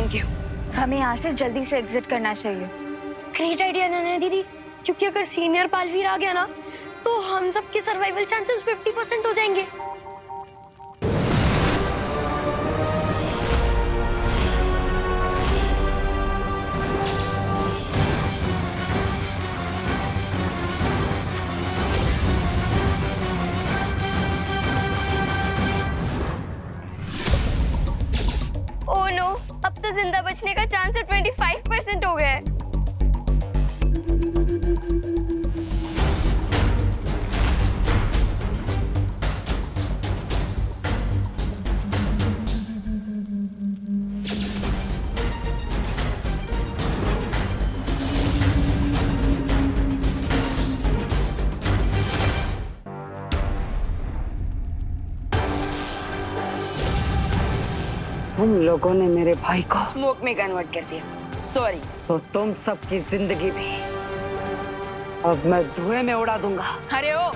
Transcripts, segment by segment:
Thank you. हमें यहाँ से जल्दी से एग्जिट करना चाहिए। ग्रेट आइडिया नन्हे दीदी, क्योंकि अगर सीनियर पालवीर आ गया ना तो हम सबके सर्वाइवल चांसेस 50% हो जाएंगे। ओह नो, अब तो जिंदा बचने का चांस 25% हो गया है। तुम लोगों ने मेरे भाई को स्मोक में कन्वर्ट कर दिया, सॉरी। तो तुम सबकी जिंदगी भी अब मैं धुएं में उड़ा दूंगा। अरे ओ,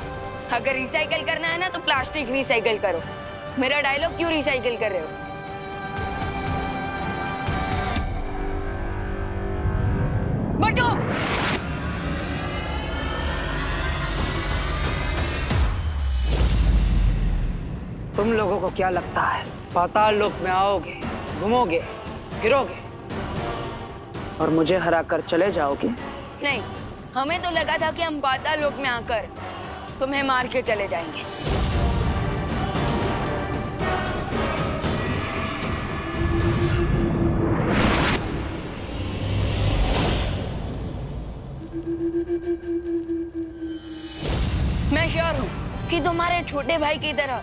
अगर रिसाइकल करना है ना तो प्लास्टिक रिसाइकल करो। मेरा डायलॉग क्यों रिसाइकल कर रहे हो? बटू! तुम लोगों को क्या लगता है पाताल लोक में आओगे, घूमोगे, फिरोगे और मुझे हरा कर चले जाओगे? नहीं, हमें तो लगा था कि हम पाताल लोक में आकर तुम्हें मार के चले जाएंगे। मैं श्योर हूँ कि तुम्हारे छोटे भाई की तरह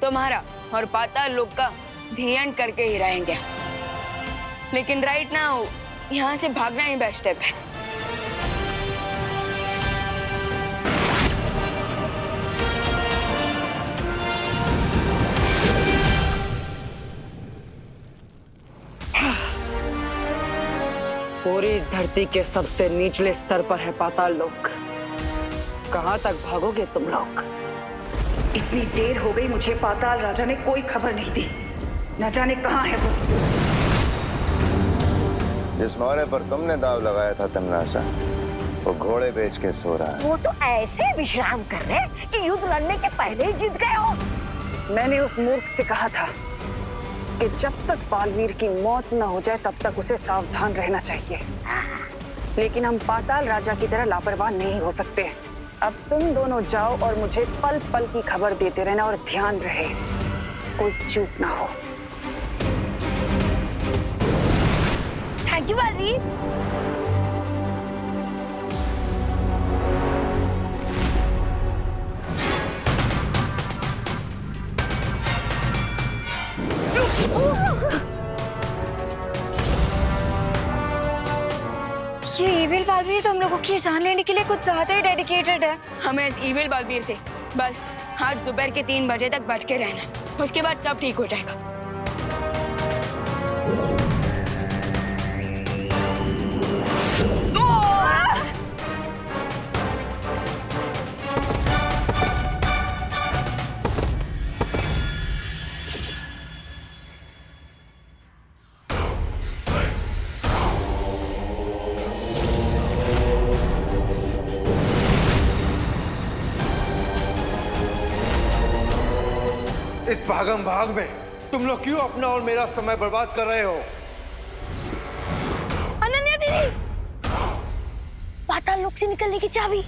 तुम्हारा और पाताल लोक का ध्यान करके ही रहेंगे। लेकिन राइट नाउ यहाँ से भागना ही बेस्ट स्टेप है। पूरी धरती के सबसे निचले स्तर पर है पाताल लोक। कहाँ तक भागोगे तुम लोग? इतनी देर हो गई, मुझे पाताल राजा ने कोई खबर नहीं दी। न जाने कहाँ है वो। जिस मोहरे पर तुमने दाव लगाया था तमनासा, वो घोड़े बेच के सो रहा है। वो तो ऐसे विश्राम कर रहे कि युद्ध लड़ने के पहले ही जीत गए हो। मैंने उस मूर्ख से कहा था कि जब तक बालवीर की मौत न हो जाए तब तक उसे सावधान रहना चाहिए। लेकिन हम पाताल राजा की तरह लापरवाह नहीं हो सकते। अब तुम दोनों जाओ और मुझे पल पल की खबर देते रहना, और ध्यान रहे कोई चूक ना हो। Thank you Baalveer. ये इविल बालवीर तो हम लोगों की जान लेने के लिए कुछ ज्यादा ही डेडिकेटेड है। हमें इस इविल बालवीर से बस आज दोपहर के 3 बजे तक बच के रहना, उसके बाद सब ठीक हो जाएगा। इस भागम भाग में तुम लोग क्यों अपना और मेरा समय बर्बाद कर रहे हो? अनन्या दीदी, पाताल लोक से निकलने की चाबी।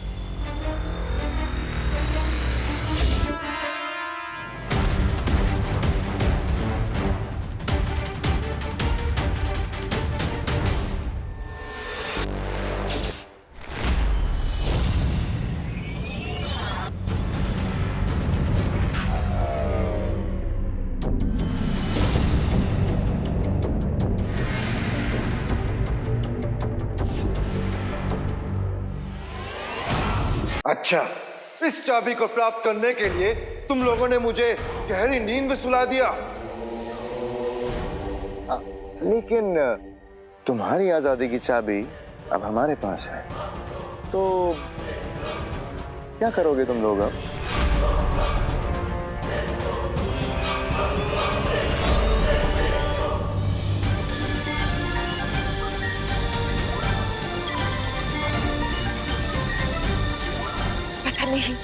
अच्छा, इस चाबी को प्राप्त करने के लिए तुम लोगों ने मुझे गहरी नींद में सुला दिया। लेकिन तुम्हारी आजादी की चाबी अब हमारे पास है, तो क्या करोगे तुम लोग अब? नहीं,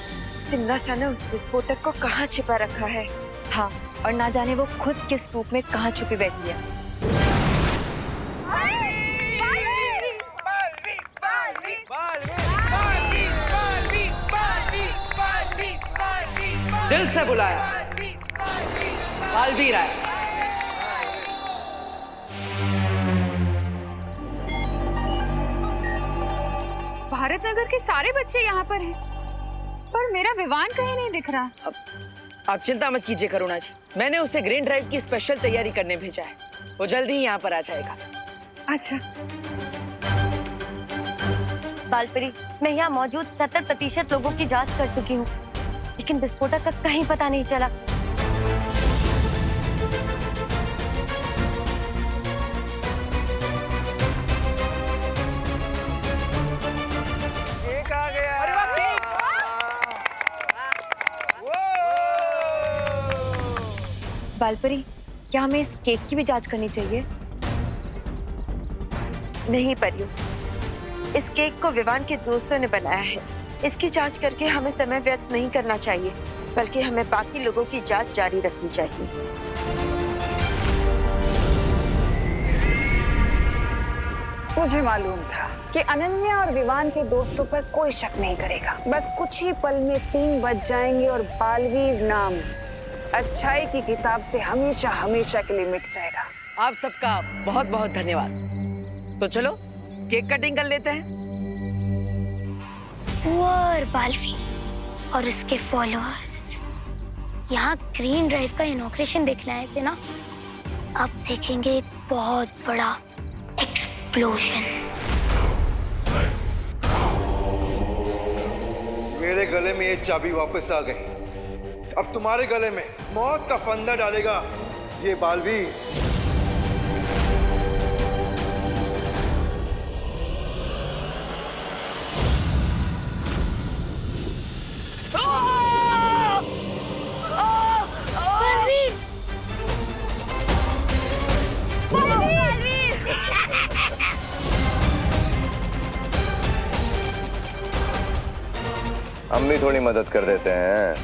तिमलासा ने उस विस्फोटक को कहाँ छिपा रखा है। हाँ, और ना जाने वो खुद किस रूप में कहाँ छुपी बैठी है। दिल से बुलाया, बालवीर आया। भारत नगर के सारे बच्चे यहाँ पर हैं, पर मेरा विवान कहीं नहीं दिख रहा। आप चिंता मत कीजिए करुणा जी, मैंने उसे ग्रीन ड्राइव की स्पेशल तैयारी करने भेजा है। वो जल्दी ही यहाँ पर आ जाएगा। अच्छा। बालपरी, मैं यहाँ मौजूद 70% लोगों की जांच कर चुकी हूँ, लेकिन विस्फोटक का कहीं पता नहीं चला। केक आ गया। बालपरी, क्या हमें इस केक की भी जांच करनी चाहिए? नहीं परियो, इस केक को विवान के दोस्तों ने बनाया है। इसकी जांच करके हमें समय व्यर्थ नहीं करना चाहिए, बल्कि हमें बाकी लोगों की जांच जारी रखनी चाहिए। मुझे मालूम था कि अनन्या और विवान के दोस्तों पर कोई शक नहीं करेगा। बस कुछ ही पल में 3 बज जाएंगे और बालवीर नाम अच्छाई की किताब से हमेशा हमेशा के लिए मिट जाएगा। आप सबका बहुत बहुत धन्यवाद। तो चलो केक कटिंग कर लेते हैं। और बालवीर और उसके फॉलोअर्स यहाँ ग्रीन ड्राइव का इनॉग्रेशन देखने आए थे ना, अब देखेंगे एक बहुत बड़ा एक्सप्लोजन। मेरे गले में ये चाबी वापस आ गई। अब तुम्हारे गले में मौत का फंदा डालेगा ये बालवीर। हम भी थोड़ी मदद कर देते हैं।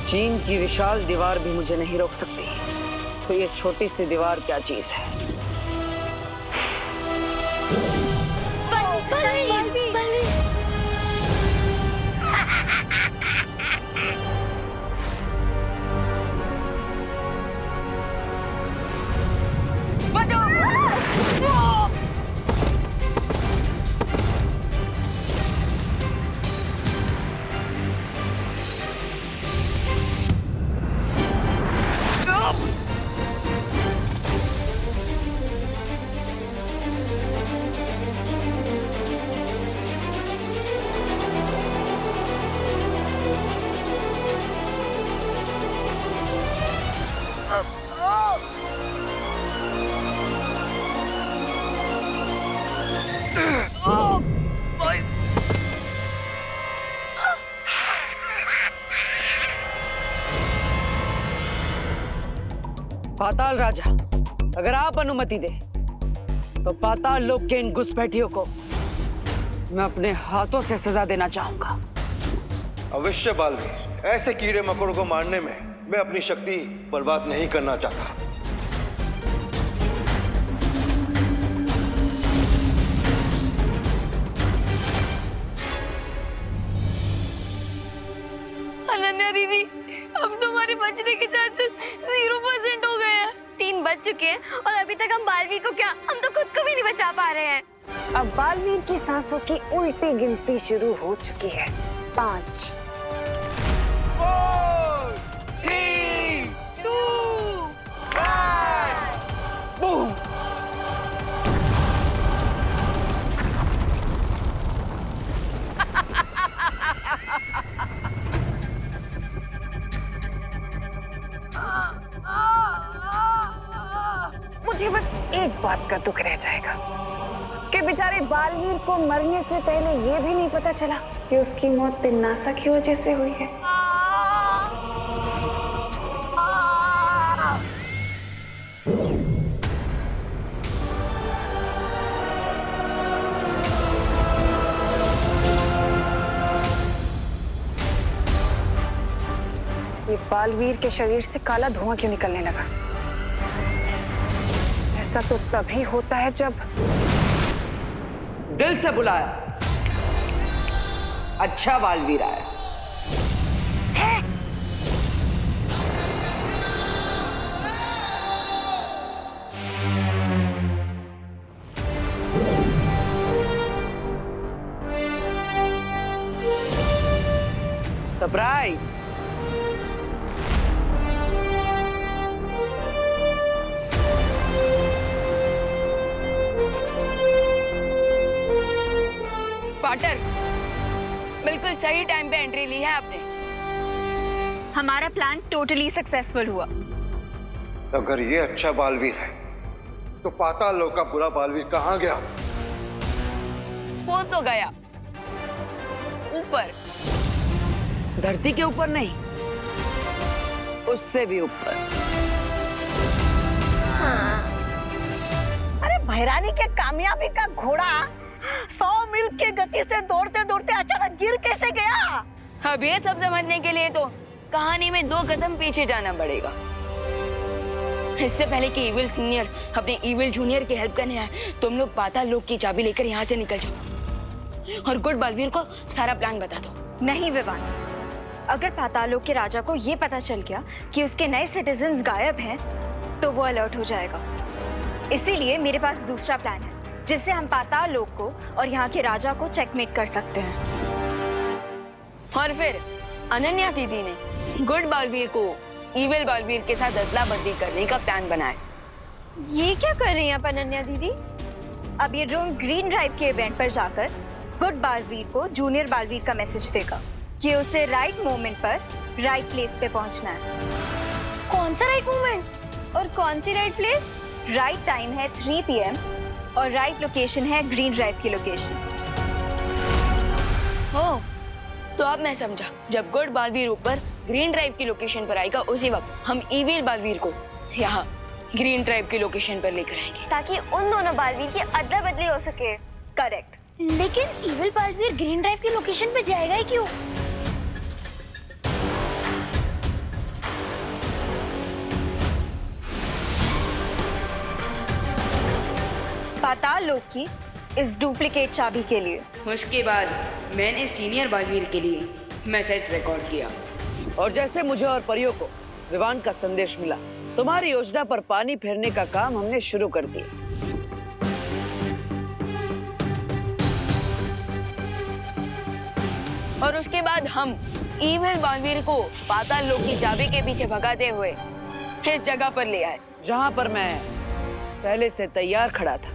चीन की विशाल दीवार भी मुझे नहीं रोक सकती, तो ये छोटी सी दीवार क्या चीज है। पाताल राजा, अगर आप अनुमति दें तो पाताल लोक के इन घुसपैठियों को मैं अपने हाथों से सजा देना चाहूंगा। अवश्य बालवीर, ऐसे कीड़े मकोड़ों को मारने में मैं अपनी शक्ति बर्बाद नहीं करना चाहता। अनन्या दीदी, अब तुम्हारे बचने के चांसेस 0% हो गए हैं। 3 बज चुके हैं और अभी तक हम बालवीर को क्या, हम तो खुद को भी नहीं बचा पा रहे हैं। अब बालवीर की सांसों की उल्टी गिनती शुरू हो चुकी है। 5 4 3 2 1 बूम। मुझे बस एक बात का दुख रह जाएगा कि कि बेचारे बालवीर को मरने से पहले ये भी नहीं पता चला कि उसकी मौत तिन्नासा की वजह से हुई है। ये बालवीर के शरीर से काला धुआं क्यों निकलने लगा? ऐसा तो तभी होता है जब दिल से बुलाया, अच्छा बालवीर आया। सरप्राइज। पार्टनर, बिल्कुल सही टाइम पे एंट्री ली है आपने। हमारा प्लान टोटली सक्सेसफुल हुआ। अगर ये अच्छा बालवीर है तो पाताल लोक का बुरा बालवीर कहाँ गया? वो तो गया ऊपर। धरती के ऊपर नहीं, उससे भी ऊपर। अरे भैरानी के कामयाबी का घोड़ा 100 मील की गति से दौड़ते दौड़ते अचानक गिर कैसे गया? अब ये सब समझने के लिए तो कहानी में 2 कदम पीछे जाना पड़ेगा। इससे पहले कि इविल सीनियर अपने इविल जूनियर की हेल्प करने आए, तुम लोग पाताल लोक की चाबी लेकर यहाँ से निकल जाओ और गुड बालवीर को सारा प्लान बता दो। नहीं विवान, अगर पाताल लोक के राजा को ये पता चल गया कि उसके नए सिटीजन्स गायब हैं, तो वो अलर्ट हो जाएगा। इसीलिए मेरे पास दूसरा प्लान है जिससे हम पाताल लोक को और यहाँ के राजा को चेकमेट कर सकते हैं। और फिर अनन्या दीदी ने गुड बालवीर को इविल बालवीर के साथ अदला बदली करने का प्लान बनाया। ये क्या कर रही हैं आप अनन्या दीदी? अब ये ड्रोन ग्रीन ड्राइव के इवेंट पर जाकर गुड बालवीर को जूनियर बालवीर का मैसेज देगा कि उसे राइट मोमेंट पर राइट प्लेस पे पहुंचना है। कौन सा राइट मूवमेंट और कौन सी राइट प्लेस? राइट टाइम है 3 PM और राइट लोकेशन है ग्रीन ड्राइव की लोकेशन। ओ, तो अब मैं समझा। जब गुड बालवीर ऊपर ग्रीन ड्राइव की लोकेशन पर आएगा, उसी वक्त हम इविल बालवीर को यहाँ ग्रीन ड्राइव की लोकेशन पर लेकर आएंगे, ताकि उन दोनों बालवीर की अदला बदली हो सके। करेक्ट। लेकिन इविल बालवीर ग्रीन ड्राइव की लोकेशन पे जाएगा ही क्यों? पाताल लोक की इस डुप्लीकेट चाबी के लिए। उसके बाद मैंने सीनियर बालवीर के लिए मैसेज रिकॉर्ड किया। और जैसे मुझे और परियों को विवान का संदेश मिला, तुम्हारी योजना पर पानी फेरने का काम हमने शुरू कर दिया। और उसके बाद हम इविल बालवीर को पाताल लोक की चाबी के पीछे भगाते हुए इस जगह पर ले आए, जहां पर मैं पहले से तैयार खड़ा था।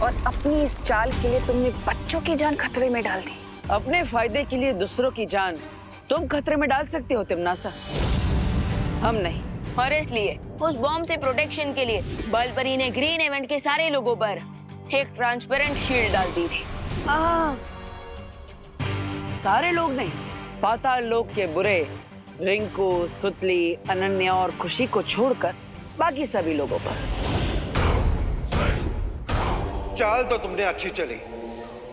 और अपनी इस चाल के लिए तुमने बच्चों की जान खतरे में डाल दी। अपने फायदे के लिए दूसरों की जान तुम खतरे में डाल सकती हो तिम्नासा, हम नहीं। और इसलिए उस बॉम्ब से प्रोटेक्शन के लिए बलपरी ने ग्रीन इवेंट के सारे लोगों पर एक ट्रांसपेरेंट शील्ड डाल दी थी। सारे लोग नहीं, पाताल लोक के बुरे रिंकू, सुतली, अनन्या और खुशी को छोड़कर बाकी सभी लोगों पर। चाल तो तुमने अच्छी चली,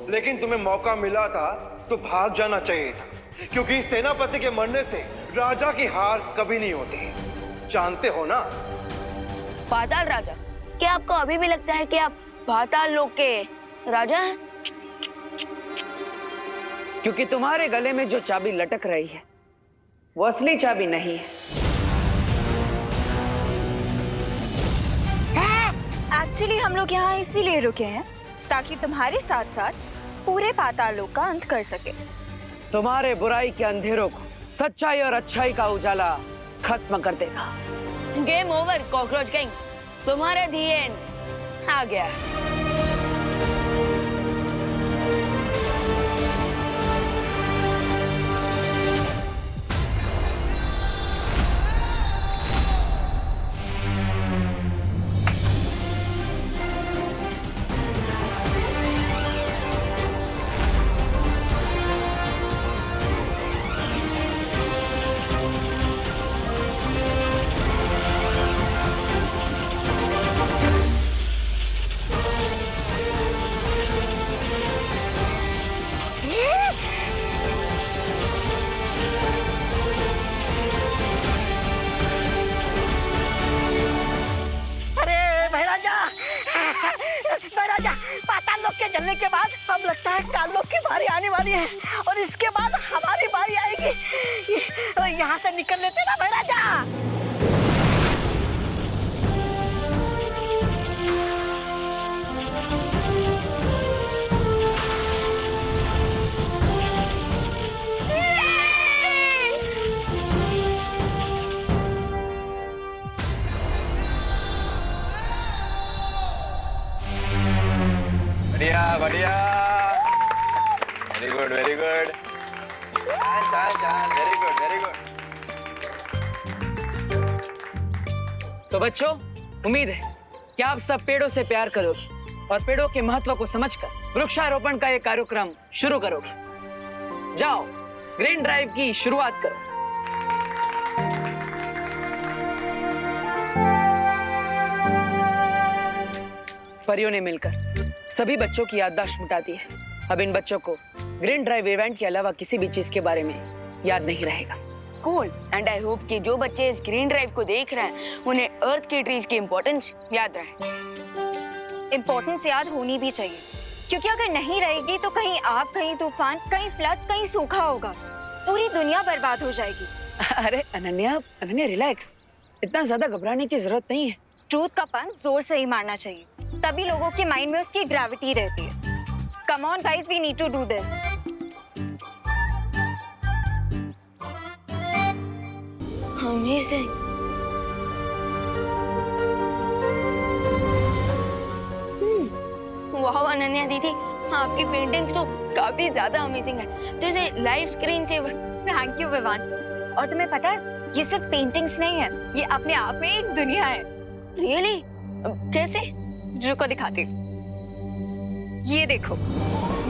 लेकिन तुम्हें मौका मिला था तो भाग जाना चाहिए था, क्योंकि सेनापति के मरने से राजा की हार कभी नहीं होती, जानते हो ना? पाताल राजा, क्या आपको अभी भी लगता है कि आप पाताल लोक के राजा हैं? क्योंकि तुम्हारे गले में जो चाबी लटक रही है वो असली चाबी नहीं है। एक्चुअली हम लोग यहाँ इसीलिए रुके हैं ताकि तुम्हारे साथ साथ पूरे पाताल लोक का अंत कर सके। तुम्हारे बुराई के अंधेरों को सच्चाई और अच्छाई का उजाला खत्म कर देगा। गेम ओवर कॉकरोच गैंग, तुम्हारा दी एंड आ गया। वाली है और इसके बाद हमारी बारी आएगी। यहाँ से निकल लेते ना महाराजा। बढ़िया बढ़िया, वेरी गुड वेरी गुड, चाल चाल, वेरी गुड वेरी गुड। तो बच्चों, उम्मीद है कि आप सब पेड़ों से प्यार करोगे और पेड़ों के महत्व को समझकर वृक्षारोपण का ये कार्यक्रम शुरू करोगे। जाओ, ग्रीन ड्राइव की शुरुआत करो। परियों ने मिलकर सभी बच्चों की याददाश्त मिटा दी है। अब इन बच्चों को ग्रीन ड्राइव इवेंट के अलावा किसी भी चीज के बारे में याद नहीं रहेगा। कूल, एंड आई होप कि जो बच्चे इस ग्रीन ड्राइव को देख रहे हैं उन्हें अर्थ के ट्रीज की इम्पोर्टेंस याद रहे। इम्पोर्टेंस याद होनी भी चाहिए, क्योंकि अगर नहीं रहेगी तो कहीं आग, कहीं तूफान, कहीं फ्लड्स, कहीं सूखा होगा, पूरी दुनिया बर्बाद हो जाएगी। अरे अनन्या, रिलैक्स, इतना ज्यादा घबराने की जरूरत नहीं है। ट्रूथ का पंच जोर से ही मारना चाहिए, तभी लोगों के माइंड में उसकी ग्रेविटी रहती है। Come on guys, we need to do this. Amazing. वाह अनन्या दीदी, आपकी पेंटिंग तो काफी ज्यादा अमेजिंग है, जैसे live screen saver. Thank you Vivaan. और तुम्हें पता है, ये सिर्फ पेंटिंग्स नहीं है, ये अपने आप में एक दुनिया है। रियली? कैसे? रुको दिखाती हूँ। ये देखो,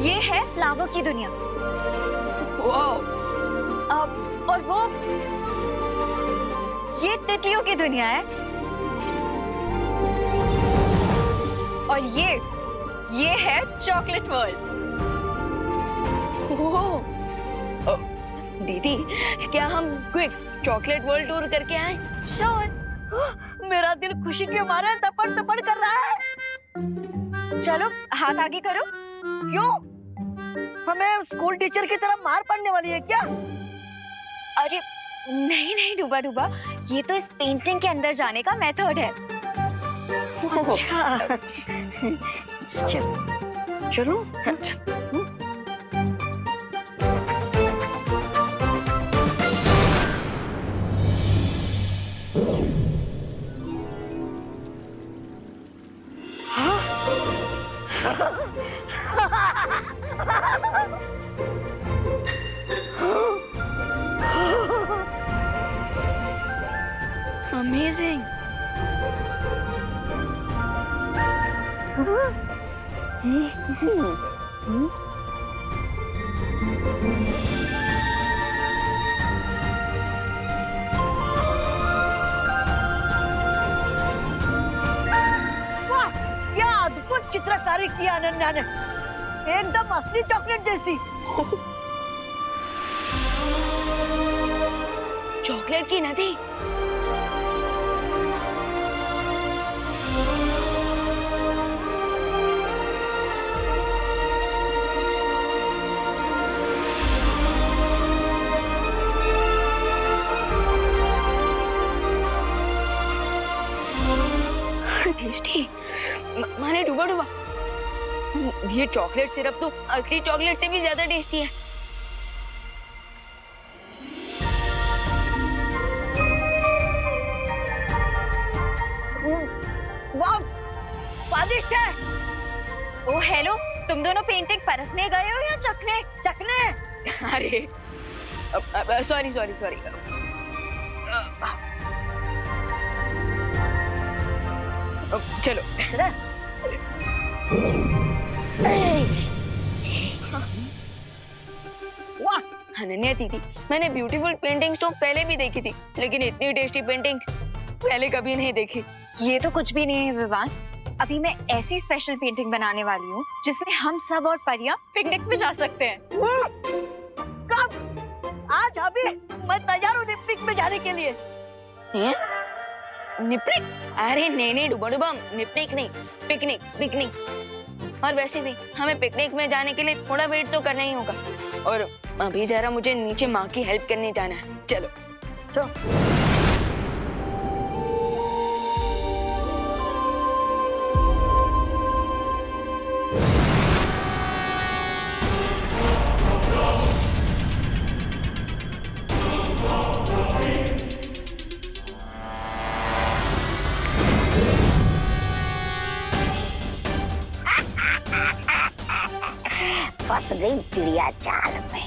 ये है फ्लावर की दुनिया। वाह। और वो ये तितलियों की दुनिया है। और ये है चॉकलेट वर्ल्ड। दीदी, क्या हम क्विक चॉकलेट वर्ल्ड टूर करके आए? श्योर। मेरा दिल खुशी के मारे तपड़ तपड़ कर रहा है। चलो हाथ आगे करो। क्यों? हमें स्कूल टीचर की तरह मार पड़ने वाली है क्या? अरे नहीं नहीं डूबा डूबा, ये तो इस पेंटिंग के अंदर जाने का मेथड है। अच्छा। चलो। अमेजिंग। वाह, क्या अद्भुत चित्रकारी की अनन्या ने, एकदम असली चॉकलेट जैसी। चॉकलेट की नदी। टेस्टी। माने डूबा डूबा, ये चॉकलेट सिरप तो असली चॉकलेट से भी ज्यादा टेस्टी है। वाह, स्वादिष्ट है। ओ हेलो, तुम दोनों पेंटिंग परखने गए हो या चखने? चखने। अरे सॉरी सॉरी सॉरी। चलो। वाह अनन्या दीदी, मैंने ब्यूटीफुल पेंटिंग्स तो पहले भी देखी थी, लेकिन इतनी टेस्टी पेंटिंग्स पहले कभी नहीं देखी। ये तो कुछ भी नहीं है विवान, अभी मैं ऐसी स्पेशल पेंटिंग बनाने वाली हूँ जिसमें हम सब और परियां पिकनिक पे जा सकते हैं। कब? आज अभी मैं तैयार हूँ पिकनिक में जाने के लिए। निपनिक? अरे नहीं नहीं डुबा डुबा, निपनिक नहीं, पिकनिक पिकनिक। और वैसे भी हमें पिकनिक में जाने के लिए थोड़ा वेट तो करना ही होगा। और अभी जरा मुझे नीचे माँ की हेल्प करने जाना है। चलो फंस गई चिड़िया जाल में।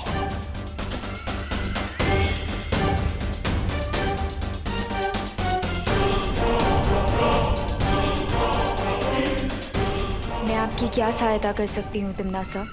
मैं आपकी क्या सहायता कर सकती हूँ तिमनासा?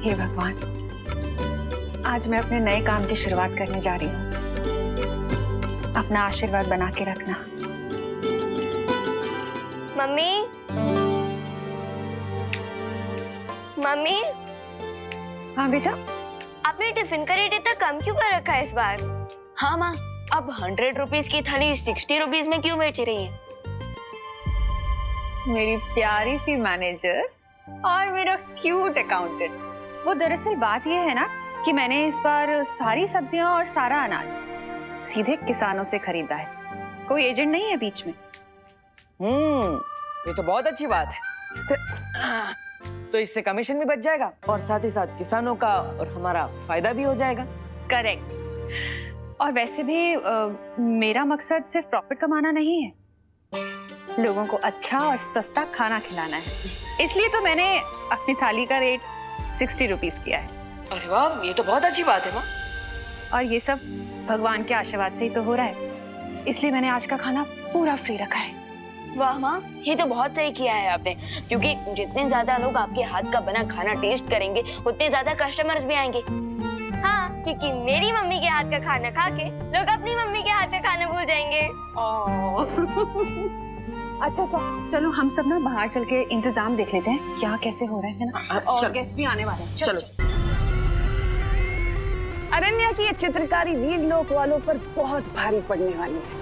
हे भगवान, आज मैं अपने नए काम की शुरुआत करने जा रही हूँ। अपना आशीर्वाद बना के रखना। मम्मी, मम्मी, हाँ बेटा। आपने टिफिन का रेट इतना कम क्यों कर रखा है इस बार? हाँ माँ, अब 100 रुपीज की थाली 60 रुपीज में क्यों बेच रही है? मेरी प्यारी सी मैनेजर और मेरा क्यूट अकाउंटेंट। वो दरअसल बात ये है ना कि मैंने इस बार सारी सब्जियां और सारा अनाज सीधे किसानों से खरीदा है। कोई एजेंट नहीं है बीच में। ये तो बहुत अच्छी बात है। तो इससे कमीशन भी बच जाएगा और साथ ही साथ किसानों का और हमारा फायदा भी हो जाएगा। करेक्ट। और वैसे भी मेरा मकसद सिर्फ प्रॉफिट कमाना नहीं है, लोगों को अच्छा और सस्ता खाना खिलाना है। इसलिए तो मैंने अपनी थाली का रेट 60 रुपीज किया है। अरे वाह, ये तो बहुत अच्छी बात है माँ। और ये सब भगवान के आशीर्वाद से ही तो हो रहा है, इसलिए मैंने आज का खाना पूरा फ्री रखा है। वाह माँ, ये तो बहुत सही किया है आपने, क्योंकि जितने ज्यादा लोग आपके हाथ का बना खाना टेस्ट करेंगे उतने ज्यादा कस्टमर्स भी आएंगे। हाँ, क्योंकि मेरी मम्मी के हाथ का खाना खा के लोग अपनी मम्मी के हाथ का खाना भूल जाएंगे। अच्छा चलो हम सब ना बाहर चल के इंतजाम देख लेते हैं क्या कैसे हो रहे हैं ना। और गेस्ट भी आने वाले हैं। चलो। अनन्या की ये चित्रकारी वीर लोक वालों पर बहुत भारी पड़ने वाली है।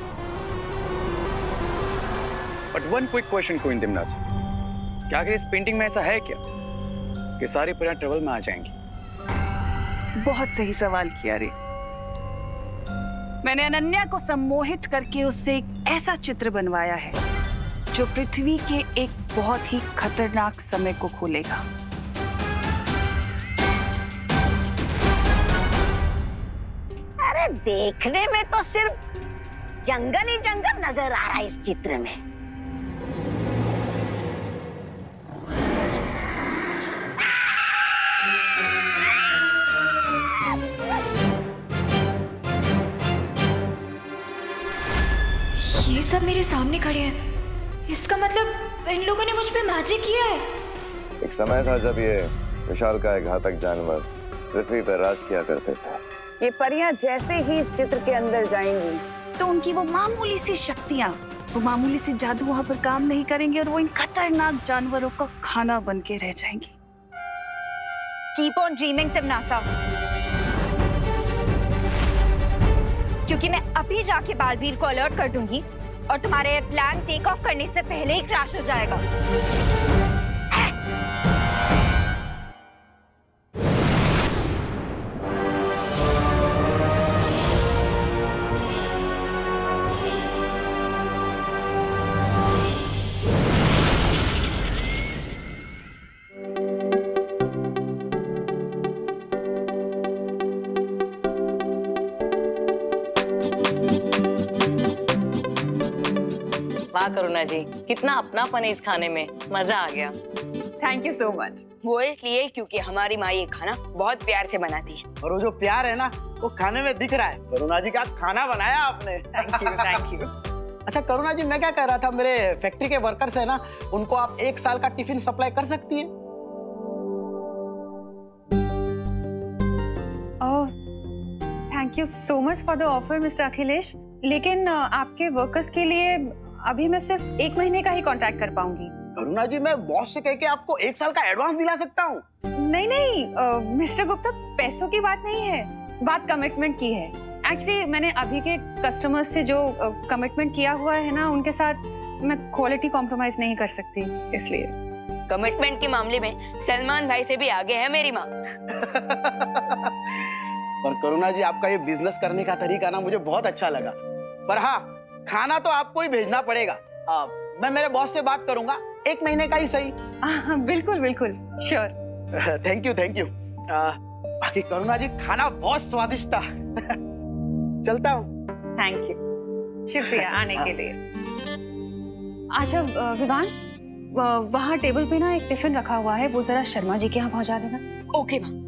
But one quick question queen तिमनासा, क्या आखिर इस पेंटिंग में ऐसा है क्या कि सारी परियां ट्रबल में आ जाएंगी? बहुत सही सवाल किया रे। मैंने अनन्या को सम्मोहित करके उससे एक ऐसा चित्र बनवाया है जो पृथ्वी के एक बहुत ही खतरनाक समय को खोलेगा। अरे देखने में तो सिर्फ जंगल ही जंगल नजर आ रहा है इस चित्र में। ये सब मेरे सामने खड़े हैं, इसका मतलब इन लोगों ने मुझ पे मैजिक किया है। एक समय था जब ये विशालकाय घातक जानवर पृथ्वी पर राज किया करते थे। ये परियां जैसे ही इस चित्र के अंदर जाएंगी तो उनकी वो मामूली सी शक्तियां, वो मामूली सी जादू वहां पर काम नहीं करेंगे और वो इन खतरनाक जानवरों का खाना बन के रह जाएंगी। कीप ऑन ड्रीमिंग तिमनासा, क्योंकि मैं अभी जाके बालवीर को अलर्ट कर दूंगी और तुम्हारे प्लान टेक ऑफ करने से पहले ही क्रैश हो जाएगा। वाह करुणा जी, कितना अपनापन है इस खाने में, मजा आ गया। Thank you so much. वो इसलिए क्योंकि हमारी माँ ये खाना बहुत प्यार से बनाती है। और वो जो प्यार है ना वो खाने में दिख रहा है। करुणा जी का खाना बनाया आपने। Thank you. अच्छा करुणा जी, मैं क्या कह रहा था, मेरे फैक्ट्री के वर्कर्स है ना, उनको आप 1 साल का टिफिन सप्लाई कर सकती है। You so much for the offer mister Akhilesh, लेकिन आपके वर्कर्स के लिए अभी मैं सिर्फ 1 महीने का ही कॉन्ट्रैक्ट कर पाऊंगी। करुणा जी, मैं बॉस से कह के आपको 1 साल का एडवांस दिला सकता हूँ। नहीं नहीं मिस्टर गुप्ता, पैसों की बात नहीं है, बात कमिटमेंट की है। एक्चुअली मैंने अभी के कस्टमर्स से जो कमिटमेंट किया हुआ है ना, उनके साथ मैं क्वालिटी कॉम्प्रोमाइज नहीं कर सकती, इसलिए। कमिटमेंट के मामले में सलमान भाई से भी आगे है मेरी माँ। पर करुणा जी, आपका ये बिजनेस करने का तरीका ना मुझे बहुत अच्छा लगा। पर हाँ, खाना तो आपको ही भेजना पड़ेगा। मैं मेरे बॉस से बात करूंगा, 1 महीने का ही सही। बिल्कुल बिल्कुल, sure. Thank you thank you. बाकी करुणा जी, खाना बहुत स्वादिष्ट था। चलता हूँ। थैंक यू, शुक्रिया आने के लिए। अच्छा विवान, वहाँ टेबल पे ना एक टिफिन रखा हुआ है, वो जरा शर्मा जी के यहाँ पहुँचा देना। ओके माँ।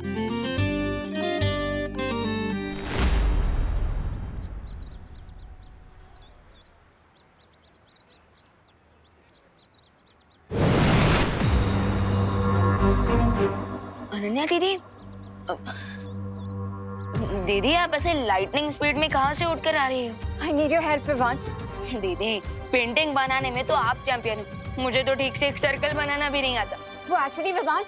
अनन्या दीदी, दीदी आप ऐसे लाइटनिंग स्पीड में कहाँ से उठकर आ रही हो? I need your help Vivaan. दीदी, पेंटिंग बनाने में तो आप चैंपियन हो, मुझे तो ठीक से एक सर्कल बनाना भी नहीं आता। वो एक्चुअली विवान